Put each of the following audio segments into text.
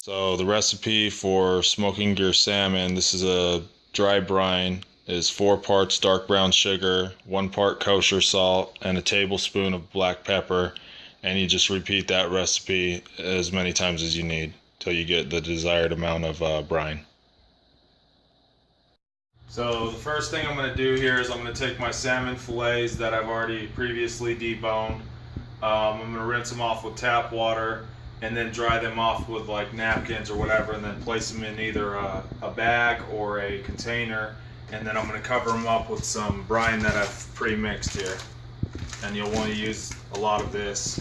So the recipe for smoking your salmon, this is a dry brine, is 4 parts dark brown sugar, 1 part kosher salt, and a tablespoon of black pepper. And you just repeat that recipe as many times as you need till you get the desired amount of brine. So the first thing I'm going to do here is I'm going to take my salmon fillets that I've already previously deboned. I'm going to rinse them off with tap water and then dry them off with like napkins or whatever, and then place them in either a bag or a container, and then I'm going to cover them up with some brine that I've pre-mixed here. And you'll want to use a lot of this.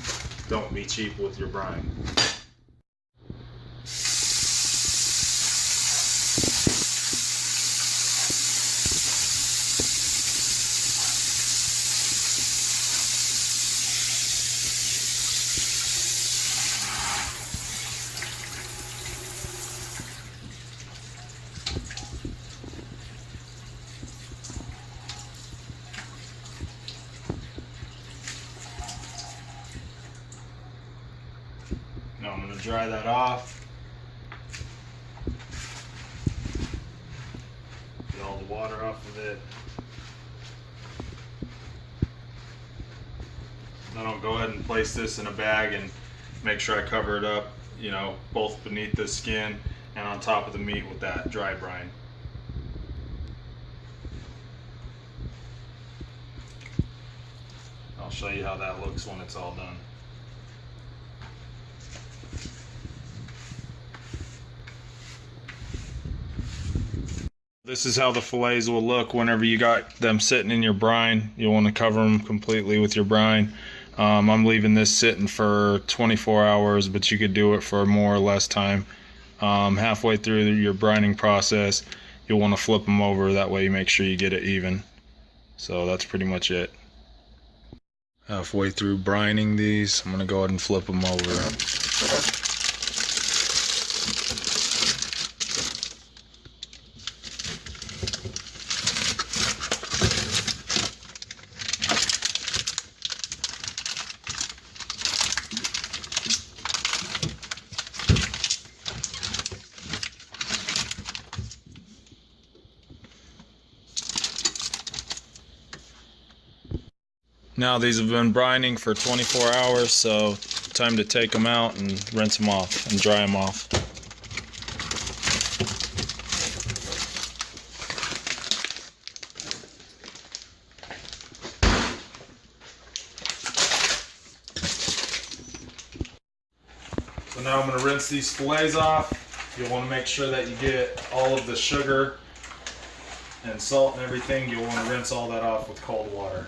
Don't be cheap with your brine. Now I'm going to dry that off. Get all the water off of it. Then I'll go ahead and place this in a bag and make sure I cover it up, you know, both beneath the skin and on top of the meat with that dry brine. I'll show you how that looks when it's all done. This is how the fillets will look whenever you got them sitting in your brine. You'll want to cover them completely with your brine. I'm leaving this sitting for 24 hours, but you could do it for more or less time. Halfway through your brining process, you'll want to flip them over. That way you make sure you get it even. So that's pretty much it. Halfway through brining these, I'm going to go ahead and flip them over. Now these have been brining for 24 hours, so time to take them out and rinse them off and dry them off. So now I'm going to rinse these fillets off. You'll want to make sure that you get all of the sugar and salt and everything. You'll want to rinse all that off with cold water.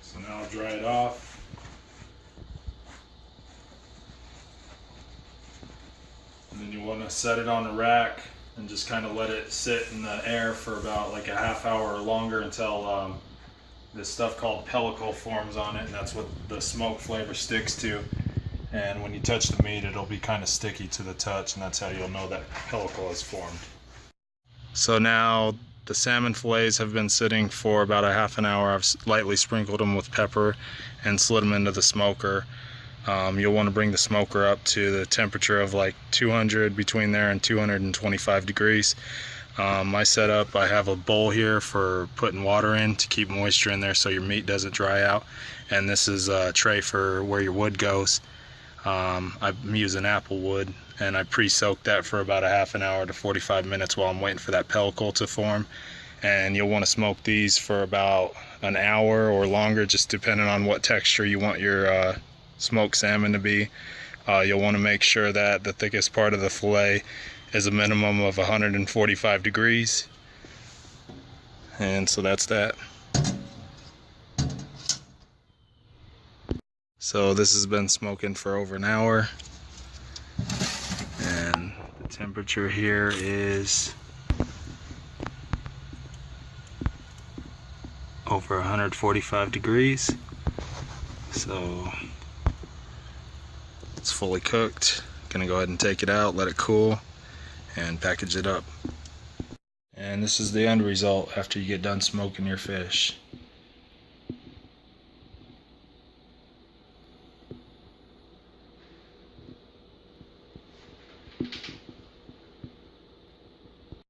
So now I'll dry it off. And then you want to set it on a rack and just kind of let it sit in the air for about like a half hour or longer until this stuff called pellicle forms on it, and that's what the smoke flavor sticks to. And when you touch the meat, it'll be kind of sticky to the touch, and that's how you'll know that pellicle has formed. So now the salmon fillets have been sitting for about a half an hour. I've lightly sprinkled them with pepper and slid them into the smoker. You'll want to bring the smoker up to the temperature of like 200, between there and 225 degrees. My setup, I have a bowl here for putting water in to keep moisture in there so your meat doesn't dry out. And this is a tray for where your wood goes. I'm using apple wood, and I pre-soaked that for about a half an hour to 45 minutes while I'm waiting for that pellicle to form. And you'll want to smoke these for about an hour or longer, just depending on what texture you want your smoked salmon to be. You'll want to make sure that the thickest part of the fillet is a minimum of 145 degrees. And so that's that. So this has been smoking for over an hour, and the temperature here is over 145 degrees. So it's fully cooked. Gonna go ahead and take it out, let it cool, and package it up. And this is the end result after you get done smoking your fish.